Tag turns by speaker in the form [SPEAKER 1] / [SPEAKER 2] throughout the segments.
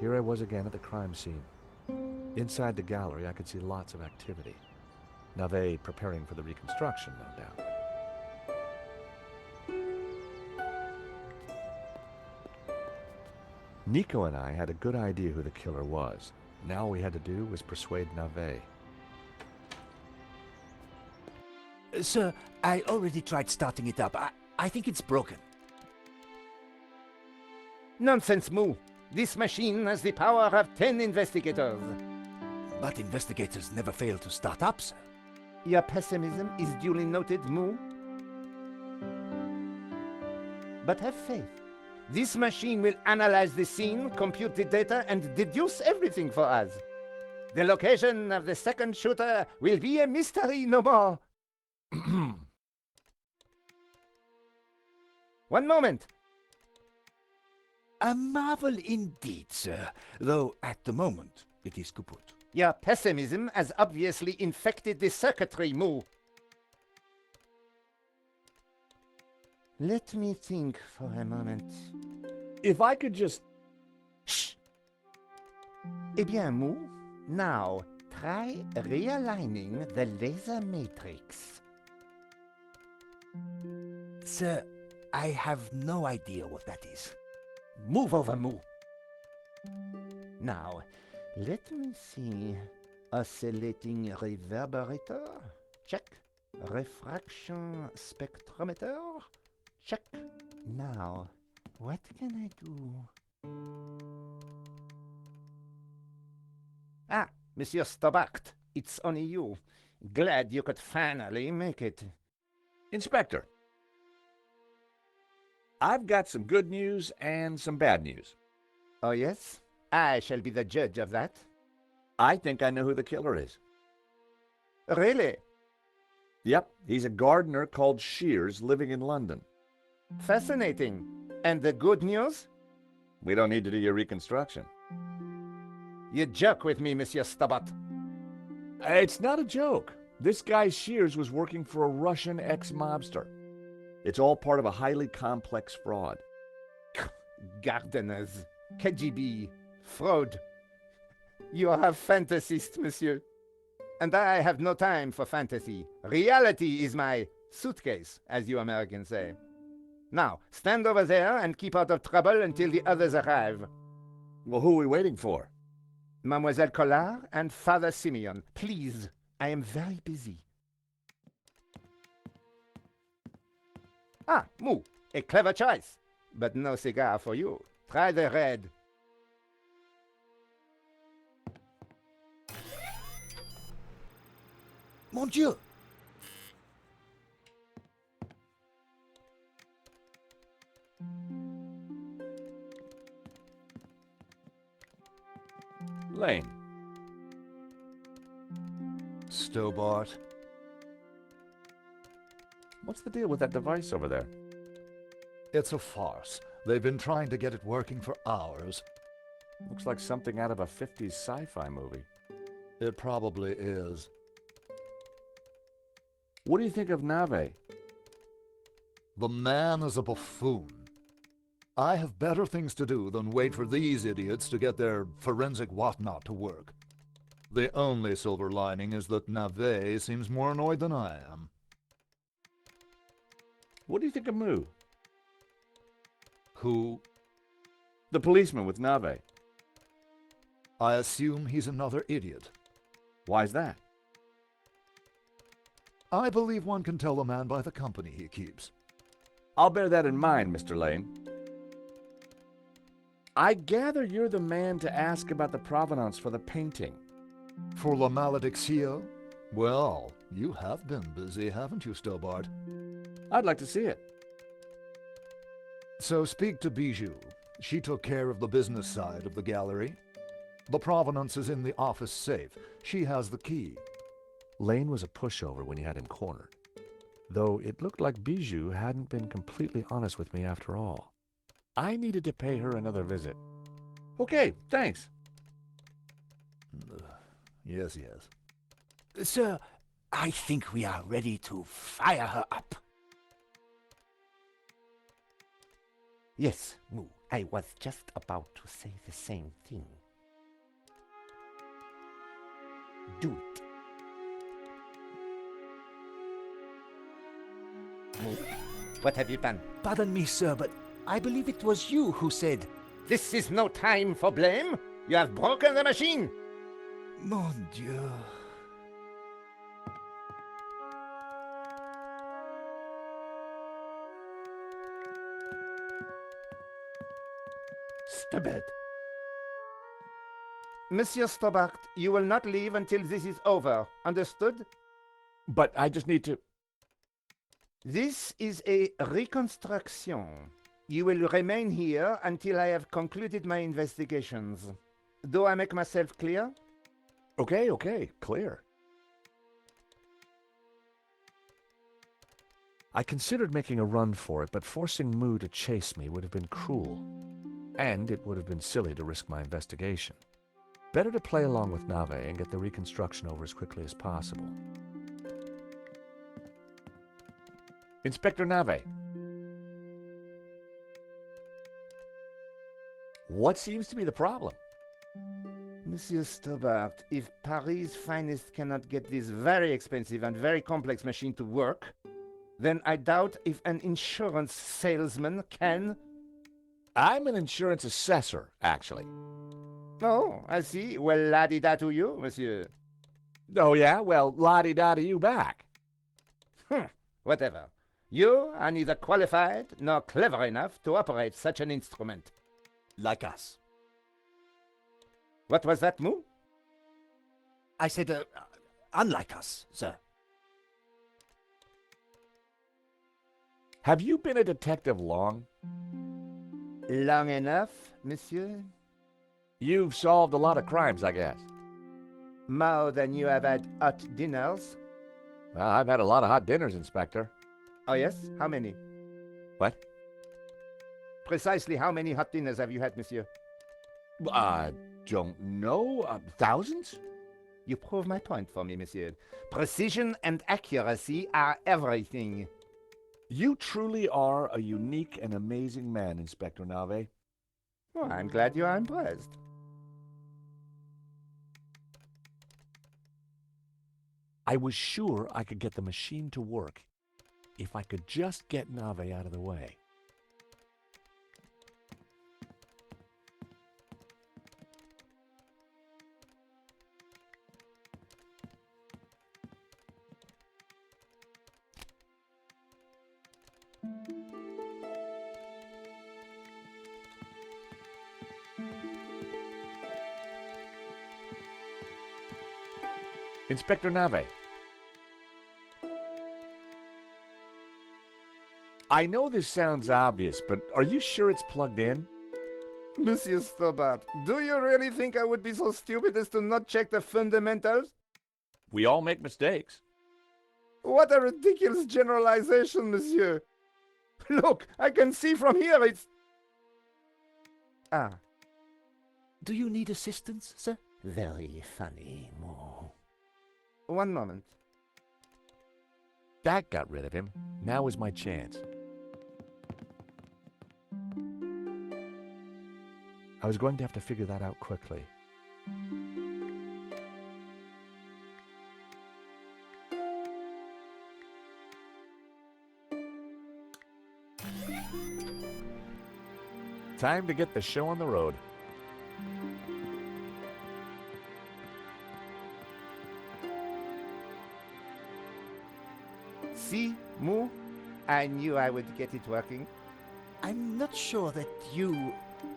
[SPEAKER 1] Here I was again at the crime scene. Inside the gallery, I could see lots of activity. Now they preparing for the reconstruction, no doubt. Nico and I had a good idea who the killer was. Now all we had to do was persuade Navet.
[SPEAKER 2] Sir, I already tried starting it up. I think it's broken.
[SPEAKER 3] Nonsense, Moo. This machine has the power of 10 investigators.
[SPEAKER 2] But investigators never fail to start up, sir.
[SPEAKER 3] Your pessimism is duly noted, Moo. But have faith. This machine will analyze the scene, compute the data, and deduce everything for us. The location of the second shooter will be a mystery no more. One moment.
[SPEAKER 2] A marvel indeed, sir, though at the moment it is kaput.
[SPEAKER 3] Your pessimism has obviously infected the circuitry, Moo. Let me think for a moment.
[SPEAKER 1] If I could just...
[SPEAKER 3] Shh! Eh bien, Moo, now try realigning the laser matrix.
[SPEAKER 2] Sir, I have no idea what that is.
[SPEAKER 3] Move over, Moo. Now, let me see. Oscillating reverberator? Check. Refraction spectrometer? Check. Now, what can I do? Ah, Monsieur Stobart, it's only you. Glad you could finally make it.
[SPEAKER 1] Inspector, I've got some good news and some bad news.
[SPEAKER 3] Oh, yes? I shall be the judge of that.
[SPEAKER 1] I think I know who the killer is.
[SPEAKER 3] Really?
[SPEAKER 1] Yep, he's a gardener called Shears living in London.
[SPEAKER 3] Fascinating. And the good news?
[SPEAKER 1] We don't need to do your reconstruction.
[SPEAKER 3] You joke with me, Monsieur Stobart.
[SPEAKER 1] It's not a joke. This guy Shears was working for a Russian ex-mobster. It's all part of a highly complex fraud.
[SPEAKER 3] Gardeners, KGB, fraud. You are a fantasist, monsieur. And I have no time for fantasy. Reality is my suitcase, as you Americans say. Now, stand over there and keep out of trouble until the others arrive.
[SPEAKER 1] Well, who are we waiting for?
[SPEAKER 3] Mademoiselle Collard and Father Simeon. Please, I am very busy. Ah, Moo, a clever choice. But no cigar for you. Try the red.
[SPEAKER 2] Mon Dieu!
[SPEAKER 1] Lane.
[SPEAKER 4] Stobart.
[SPEAKER 1] What's the deal with that device over there?
[SPEAKER 4] It's a farce. They've been trying to get it working for hours.
[SPEAKER 1] Looks like something out of a 50s sci-fi movie.
[SPEAKER 4] It probably is.
[SPEAKER 1] What do you think of Navet?
[SPEAKER 4] The man is a buffoon. I have better things to do than wait for these idiots to get their forensic whatnot to work. The only silver lining is that Navet seems more annoyed than I am.
[SPEAKER 1] What do you think of Moo?
[SPEAKER 4] Who?
[SPEAKER 1] The policeman with Navet.
[SPEAKER 4] I assume he's another idiot.
[SPEAKER 1] Why's that?
[SPEAKER 4] I believe one can tell a man by the company he keeps.
[SPEAKER 1] I'll bear that in mind, Mr. Lane. I gather you're the man to ask about the provenance for the painting.
[SPEAKER 4] For La Malediccio? Well, you have been busy, haven't you, Stobart?
[SPEAKER 1] I'd like to see it.
[SPEAKER 4] So speak to Bijou. She took care of the business side of the gallery. The provenance is in the office safe. She has the key.
[SPEAKER 1] Lane was a pushover when you had him cornered. Though it looked like Bijou hadn't been completely honest with me after all. I needed to pay her another visit. Okay, thanks.
[SPEAKER 4] Yes, yes.
[SPEAKER 2] Sir, I think we are ready to fire her up.
[SPEAKER 3] Yes, Moo. I was just about to say the same thing. Do it. Mu, what have you done?
[SPEAKER 2] Pardon me, sir, but I believe it was you who said,
[SPEAKER 3] This is no time for blame. You have broken the machine.
[SPEAKER 2] Mon Dieu.
[SPEAKER 3] Stubborn. Monsieur Stobart, you will not leave until this is over. Understood?
[SPEAKER 1] But I just need to...
[SPEAKER 3] This is a reconstruction. You will remain here until I have concluded my investigations. Do I make myself clear?
[SPEAKER 1] Okay, clear. I considered making a run for it, but forcing Mu to chase me would have been cruel. And it would have been silly to risk my investigation. Better to play along with Nave and get the reconstruction over as quickly as possible. Inspector Nave. What seems to be the problem?
[SPEAKER 3] Monsieur Stobart, if Paris' finest cannot get this very expensive and very complex machine to work, then I doubt if an insurance salesman can.
[SPEAKER 1] I'm an insurance assessor, actually.
[SPEAKER 3] Oh, I see. Well, la-di-da to you, monsieur.
[SPEAKER 1] Oh, yeah? Well, la-di-da to you back.
[SPEAKER 3] Whatever. You are neither qualified nor clever enough to operate such an instrument.
[SPEAKER 2] Like us.
[SPEAKER 3] What was that, Mu?
[SPEAKER 2] I said, unlike us, sir.
[SPEAKER 1] Have you been a detective long?
[SPEAKER 3] Long enough, monsieur?
[SPEAKER 1] You've solved a lot of crimes, I guess.
[SPEAKER 3] More than you have had hot dinners?
[SPEAKER 1] Well, I've had a lot of hot dinners, Inspector.
[SPEAKER 3] Oh, yes? How many?
[SPEAKER 1] What?
[SPEAKER 3] Precisely how many hot dinners have you had, monsieur?
[SPEAKER 1] I don't know. Thousands?
[SPEAKER 3] You prove my point for me, monsieur. Precision and accuracy are everything.
[SPEAKER 1] You truly are a unique and amazing man, Inspector Nave.
[SPEAKER 3] Well, I'm glad you are impressed.
[SPEAKER 1] I was sure I could get the machine to work if I could just get Nave out of the way. Inspector Nave. I know this sounds obvious, but are you sure it's plugged in?
[SPEAKER 3] Monsieur Stobart, do you really think I would be so stupid as to not check the fundamentals?
[SPEAKER 1] We all make mistakes.
[SPEAKER 3] What a ridiculous generalization, monsieur. Look, I can see from here it's... Ah.
[SPEAKER 2] Do you need assistance, sir?
[SPEAKER 3] Very funny, Mo. One moment.
[SPEAKER 1] That got rid of him. Now is my chance. I was going to have to figure that out quickly. Time to get the show on the road.
[SPEAKER 3] See, Mu? I knew I would get it working.
[SPEAKER 2] I'm not sure that you...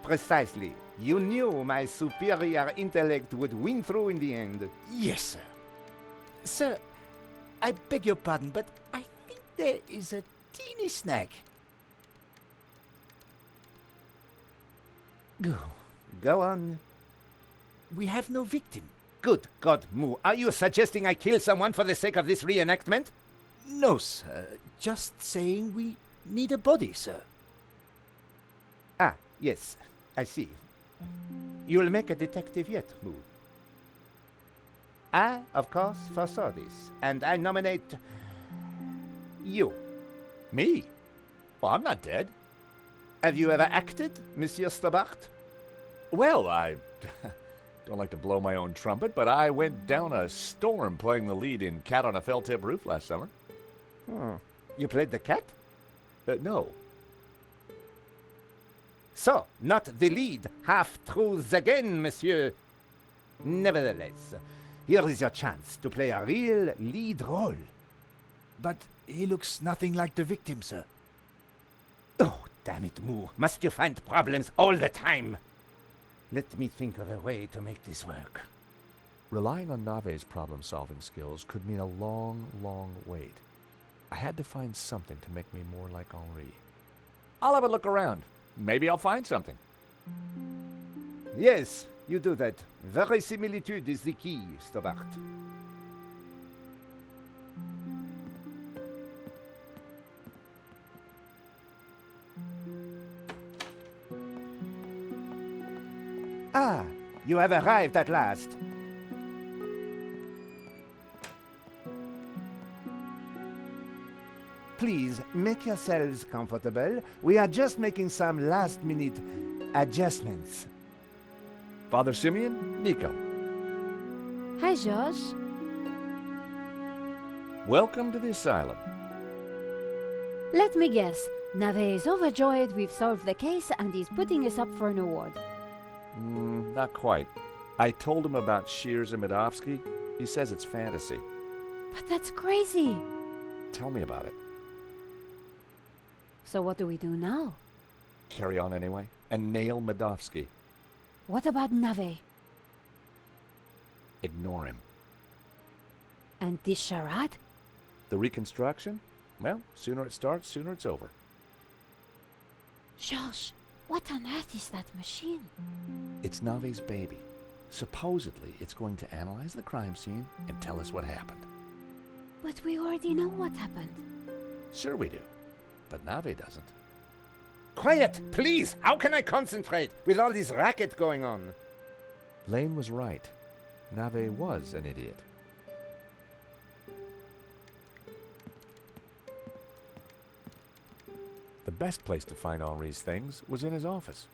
[SPEAKER 3] Precisely. You knew my superior intellect would win through in the end.
[SPEAKER 2] Yes, sir. Sir, I beg your pardon, but I think there is a teeny snag.
[SPEAKER 3] Go on.
[SPEAKER 2] We have no victim.
[SPEAKER 3] Good God, Mu. Are you suggesting I kill someone for the sake of this reenactment?
[SPEAKER 2] No, sir. Just saying we need a body, sir.
[SPEAKER 3] Ah, yes. I see. You'll make a detective yet, Mu. I, of course, foresaw this, and I nominate... you.
[SPEAKER 1] Me? Well, I'm not dead.
[SPEAKER 3] Have you ever acted, Monsieur Stobart?
[SPEAKER 1] Well, I don't like to blow my own trumpet, but I went down a storm playing the lead in Cat on a Felt-Tip Roof last summer.
[SPEAKER 3] Oh, you played the cat?
[SPEAKER 1] No.
[SPEAKER 3] So, not the lead. Half-truths again, monsieur. Nevertheless, here is your chance to play a real lead role.
[SPEAKER 2] But he looks nothing like the victim, sir.
[SPEAKER 3] Oh, damn it, Moo. Must you find problems all the time? Let me think of a way to make this work.
[SPEAKER 1] Relying on Nave's problem-solving skills could mean a long, long wait. I had to find something to make me more like Henri. I'll have a look around. Maybe I'll find something.
[SPEAKER 3] Yes, you do that. Verisimilitude is the key, Stobart. Ah, you have arrived at last. Please, make yourselves comfortable. We are just making some last-minute adjustments.
[SPEAKER 1] Father Simeon, Nico.
[SPEAKER 5] Hi, George.
[SPEAKER 1] Welcome to the asylum.
[SPEAKER 5] Let me guess. Nave is overjoyed we've solved the case and he's putting us up for an award.
[SPEAKER 1] Not quite. I told him about Shears and Medovsky. He says it's fantasy.
[SPEAKER 5] But that's crazy.
[SPEAKER 1] Tell me about it.
[SPEAKER 5] So what do we do now?
[SPEAKER 1] Carry on anyway, and nail Medovsky.
[SPEAKER 5] What about Nave?
[SPEAKER 1] Ignore him.
[SPEAKER 5] And this charade?
[SPEAKER 1] The Reconstruction? Well, sooner it starts, sooner it's over.
[SPEAKER 5] George, what on earth is that machine?
[SPEAKER 1] It's Nave's baby. Supposedly, it's going to analyze the crime scene and tell us what happened.
[SPEAKER 5] But we already know what happened.
[SPEAKER 1] Sure we do, but Nave doesn't.
[SPEAKER 3] Quiet, please! How can I concentrate with all this racket going on?
[SPEAKER 1] Lane was right. Nave was an idiot. The best place to find Henri's things was in his office.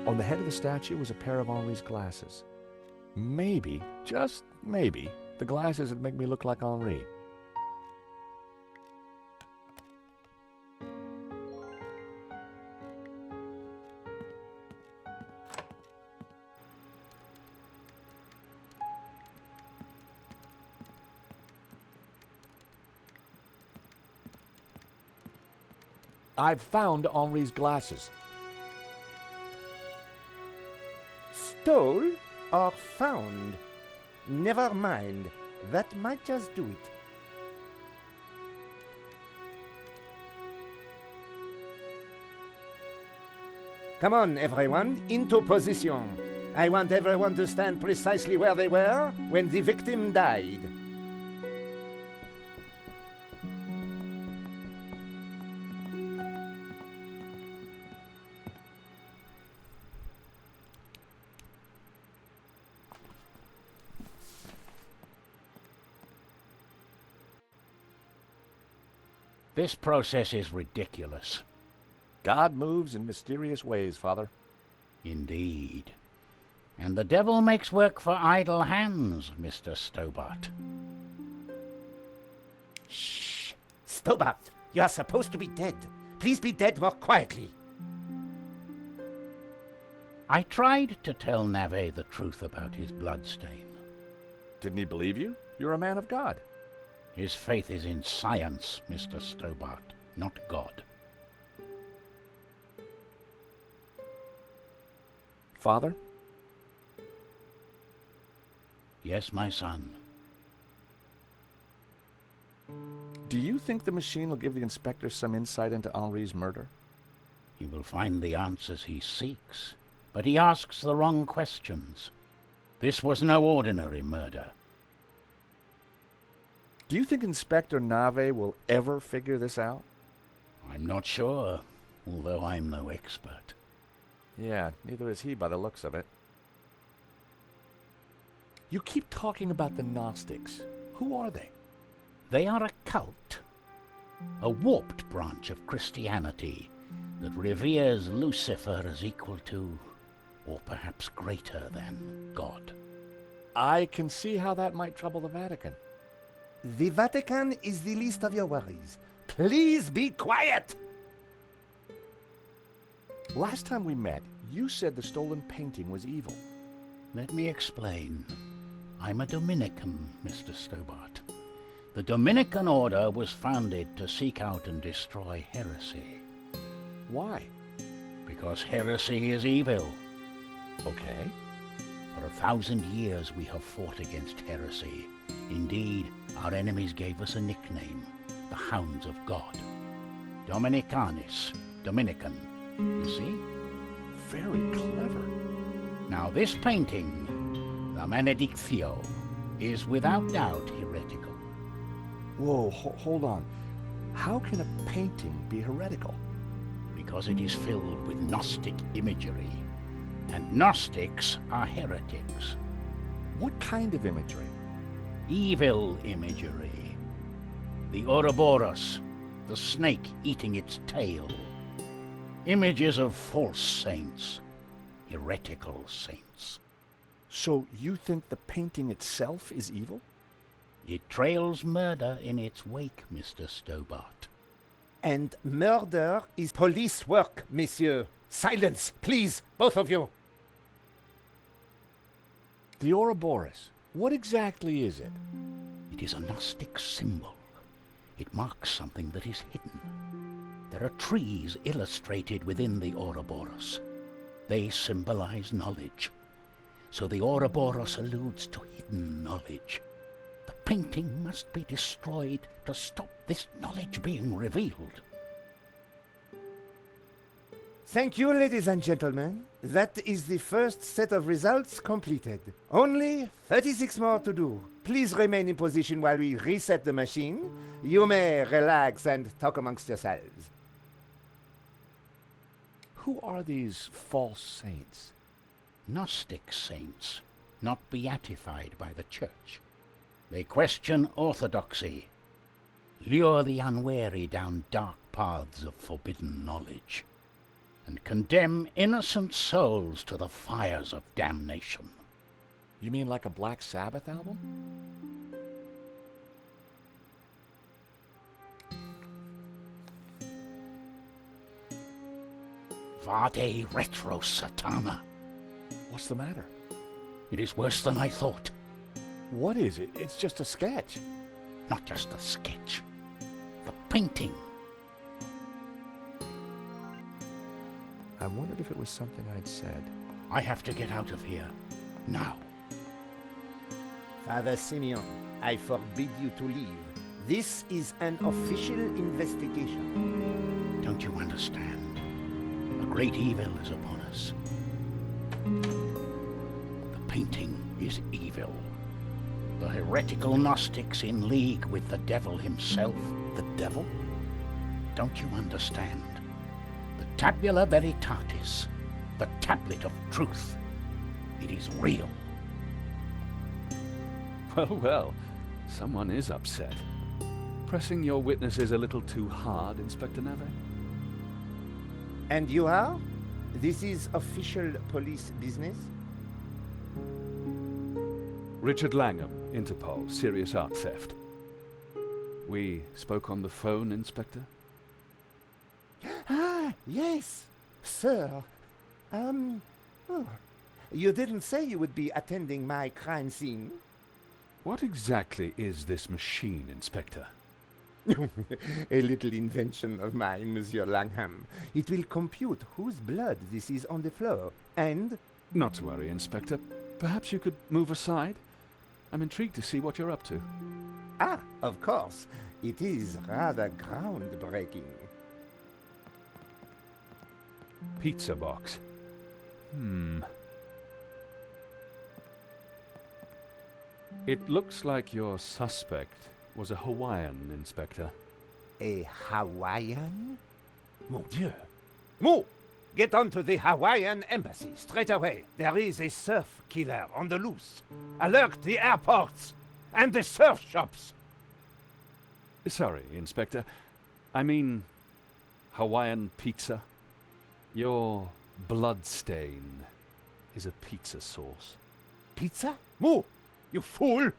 [SPEAKER 1] On the head of the statue was a pair of Henri's glasses. Maybe, just maybe, the glasses would make me look like Henri. I've found Henri's glasses.
[SPEAKER 3] Stole or found? Never mind. That might just do it. Come on, everyone, into position. I want everyone to stand precisely where they were when the victim died.
[SPEAKER 6] This process is ridiculous.
[SPEAKER 1] God moves in mysterious ways, Father.
[SPEAKER 6] Indeed. And the devil makes work for idle hands, Mr. Stobart.
[SPEAKER 3] Shh! Stobart, you are supposed to be dead. Please be dead more quietly.
[SPEAKER 6] I tried to tell Nave the truth about his bloodstain.
[SPEAKER 1] Didn't he believe you? You're a man of God.
[SPEAKER 6] His faith is in science, Mr. Stobart, not God.
[SPEAKER 1] Father?
[SPEAKER 6] Yes, my son.
[SPEAKER 1] Do you think the machine will give the inspector some insight into Henri's murder?
[SPEAKER 6] He will find the answers he seeks, but he asks the wrong questions. This was no ordinary murder.
[SPEAKER 1] Do you think Inspector Nave will ever figure this out?
[SPEAKER 6] I'm not sure, although I'm no expert.
[SPEAKER 1] Yeah, neither is he by the looks of it. You keep talking about the Gnostics. Who are they?
[SPEAKER 6] They are a cult, a warped branch of Christianity that reveres Lucifer as equal to, or perhaps greater than, God.
[SPEAKER 1] I can see how that might trouble the Vatican.
[SPEAKER 2] The Vatican is the least of your worries. Please be quiet!
[SPEAKER 1] Last time we met, you said the stolen painting was evil.
[SPEAKER 6] Let me explain. I'm a Dominican, Mr. Stobart. The Dominican order was founded to seek out and destroy heresy.
[SPEAKER 1] Why?
[SPEAKER 6] Because heresy is evil.
[SPEAKER 1] Okay.
[SPEAKER 6] For 1,000 years we have fought against heresy. Indeed, our enemies gave us a nickname, the Hounds of God. Dominicanis, Dominican, you see?
[SPEAKER 1] Very clever.
[SPEAKER 6] Now this painting, the Benedictio, is without doubt heretical.
[SPEAKER 1] Whoa, hold on. How can a painting be heretical?
[SPEAKER 6] Because it is filled with Gnostic imagery. And Gnostics are heretics.
[SPEAKER 1] What kind of imagery?
[SPEAKER 6] Evil imagery. The Ouroboros, the snake eating its tail. Images of false saints, heretical saints.
[SPEAKER 1] So you think the painting itself is evil?
[SPEAKER 6] It trails murder in its wake, Mr. Stobart.
[SPEAKER 3] And murder is police work, monsieur. Silence, please, both of you.
[SPEAKER 1] The Ouroboros. What exactly is it?
[SPEAKER 6] It is a Gnostic symbol. It marks something that is hidden. There are trees illustrated within the Ouroboros. They symbolize knowledge. So the Ouroboros alludes to hidden knowledge. The painting must be destroyed to stop this knowledge being revealed.
[SPEAKER 3] Thank you, ladies and gentlemen. That is the first set of results completed. Only 36 more to do. Please remain in position while we reset the machine. You may relax and talk amongst yourselves.
[SPEAKER 1] Who are these false saints?
[SPEAKER 6] Gnostic saints, not beatified by the Church. They question orthodoxy, lure the unwary down dark paths of forbidden knowledge, and condemn innocent souls to the fires of damnation.
[SPEAKER 1] You mean like a Black Sabbath album?
[SPEAKER 6] Vade retro satana.
[SPEAKER 1] What's the matter?
[SPEAKER 6] It is worse than I thought.
[SPEAKER 1] What is it? It's just a sketch.
[SPEAKER 6] Not just a sketch. The painting.
[SPEAKER 1] I wondered if it was something I'd said.
[SPEAKER 6] I have to get out of here. Now.
[SPEAKER 3] Father Simeon, I forbid you to leave. This is an official investigation.
[SPEAKER 6] Don't you understand? A great evil is upon us. The painting is evil. The heretical Gnostics in league with the devil himself.
[SPEAKER 1] The devil?
[SPEAKER 6] Don't you understand? The Tabula Veritatis, the tablet of truth. It is real.
[SPEAKER 7] Well, someone is upset. Pressing your witnesses a little too hard, Inspector Nave?
[SPEAKER 3] And you are? This is official police business?
[SPEAKER 7] Richard Langham, Interpol, serious art theft. We spoke on the phone, Inspector?
[SPEAKER 3] Ah, yes, sir. You didn't say you would be attending my crime scene.
[SPEAKER 7] What exactly is this machine, Inspector?
[SPEAKER 3] A little invention of mine, Monsieur Langham. It will compute whose blood this is on the floor, and...
[SPEAKER 7] Not to worry, Inspector. Perhaps you could move aside? I'm intrigued to see what you're up to.
[SPEAKER 3] Ah, of course. It is rather groundbreaking.
[SPEAKER 7] Pizza box. It looks like your suspect was a Hawaiian, Inspector.
[SPEAKER 3] A Hawaiian? Mon Dieu! Oh! Get onto the Hawaiian embassy straight away. There is a surf killer on the loose. Alert the airports and the surf shops.
[SPEAKER 7] Sorry, Inspector. I mean, Hawaiian pizza. Your bloodstain is a pizza sauce.
[SPEAKER 3] Pizza? Moo! You fool!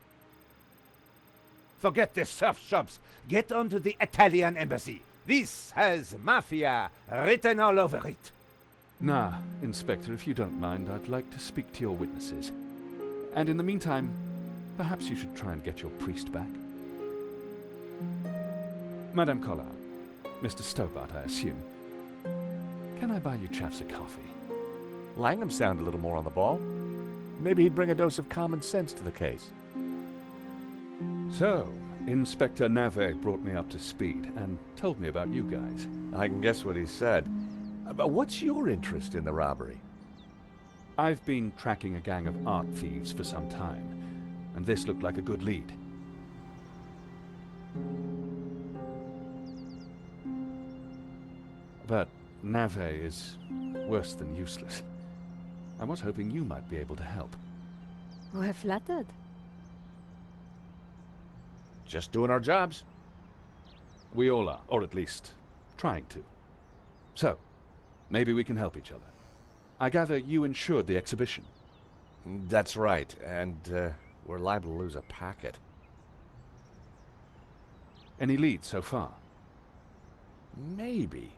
[SPEAKER 3] Forget the surf shops. Get onto the Italian embassy. This has mafia written all over it.
[SPEAKER 7] Nah, Inspector, if you don't mind, I'd like to speak to your witnesses. And in the meantime, perhaps you should try and get your priest back. Madame Collard, Mr. Stobart, I assume. Can I buy you chaps a coffee?
[SPEAKER 1] Langham sounded a little more on the ball. Maybe he'd bring a dose of common sense to the case.
[SPEAKER 7] So, Inspector Nave brought me up to speed and told me about you guys.
[SPEAKER 1] I can guess what he said. But what's your interest in the robbery?
[SPEAKER 7] I've been tracking a gang of art thieves for some time, and this looked like a good lead. But Nave is worse than useless. I was hoping you might be able to help.
[SPEAKER 5] We're flattered.
[SPEAKER 1] Just doing our jobs.
[SPEAKER 7] We all are, or at least trying to. So, maybe we can help each other. I gather you insured the exhibition.
[SPEAKER 1] That's right, and we're liable to lose a packet.
[SPEAKER 7] Any leads so far?
[SPEAKER 1] Maybe.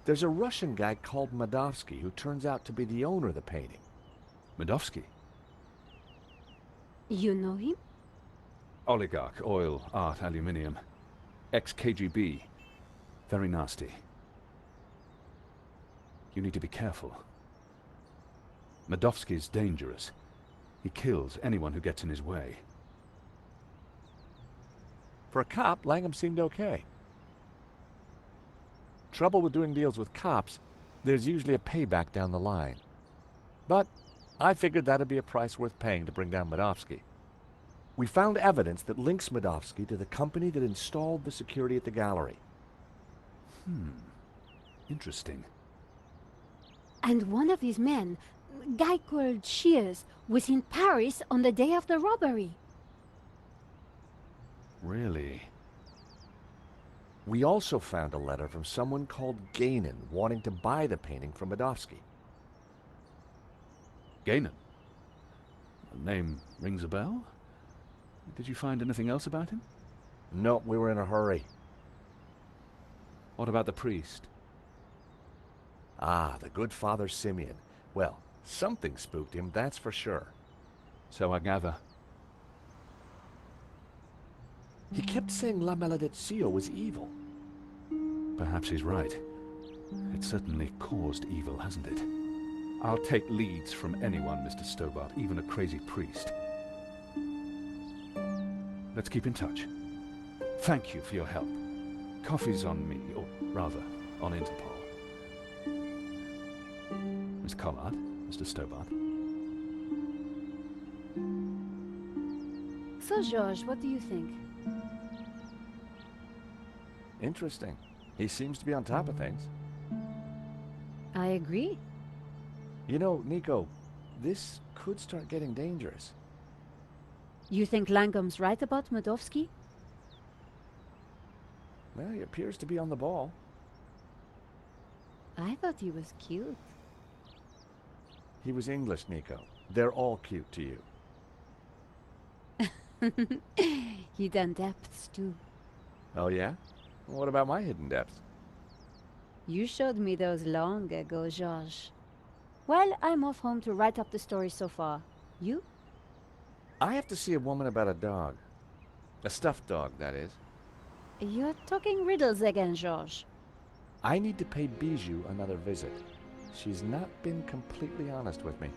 [SPEAKER 1] There's a Russian guy called Madovsky who turns out to be the owner of the painting.
[SPEAKER 7] Madovsky?
[SPEAKER 5] You know him?
[SPEAKER 7] Oligarch, oil, art, aluminium. Ex-KGB. Very nasty. You need to be careful. Madovsky's dangerous. He kills anyone who gets in his way.
[SPEAKER 1] For a cop, Langham seemed okay. Trouble with doing deals with cops, there's usually a payback down the line. But I figured that'd be a price worth paying to bring down Madovsky. We found evidence that links Madovsky to the company that installed the security at the gallery.
[SPEAKER 7] Interesting.
[SPEAKER 5] And one of his men, a guy called Shears, was in Paris on the day of the robbery.
[SPEAKER 7] Really?
[SPEAKER 1] We also found a letter from someone called Gainan wanting to buy the painting from Madovsky.
[SPEAKER 7] Gainan? The name rings a bell? Did you find anything else about him?
[SPEAKER 1] No, we were in a hurry.
[SPEAKER 7] What about the priest?
[SPEAKER 1] Ah, the good Father Simeon. Well, something spooked him, that's for sure.
[SPEAKER 7] So I gather.
[SPEAKER 1] He kept saying La Maledizio was evil.
[SPEAKER 7] Perhaps he's right. It certainly caused evil, hasn't it? I'll take leads from anyone, Mr. Stobart, even a crazy priest. Let's keep in touch. Thank you for your help. Coffee's on me, or rather, on Interpol. Miss Collard, Mr. Stobart.
[SPEAKER 5] So, George, what do you think?
[SPEAKER 1] Interesting. He seems to be on top of things.
[SPEAKER 5] I agree.
[SPEAKER 1] You know, Nico, this could start getting dangerous.
[SPEAKER 5] You think Langham's right about Madovsky?
[SPEAKER 1] Well, he appears to be on the ball.
[SPEAKER 5] I thought he was cute.
[SPEAKER 1] He was English, Nico. They're all cute to you.
[SPEAKER 5] Hidden depths, too.
[SPEAKER 1] Oh, yeah? What about my hidden depths?
[SPEAKER 5] You showed me those long ago, George. Well, I'm off home to write up the story so far. You?
[SPEAKER 1] I have to see a woman about a dog. A stuffed dog, that is.
[SPEAKER 5] You're talking riddles again, George.
[SPEAKER 1] I need to pay Bijou another visit. She's not been completely honest with me.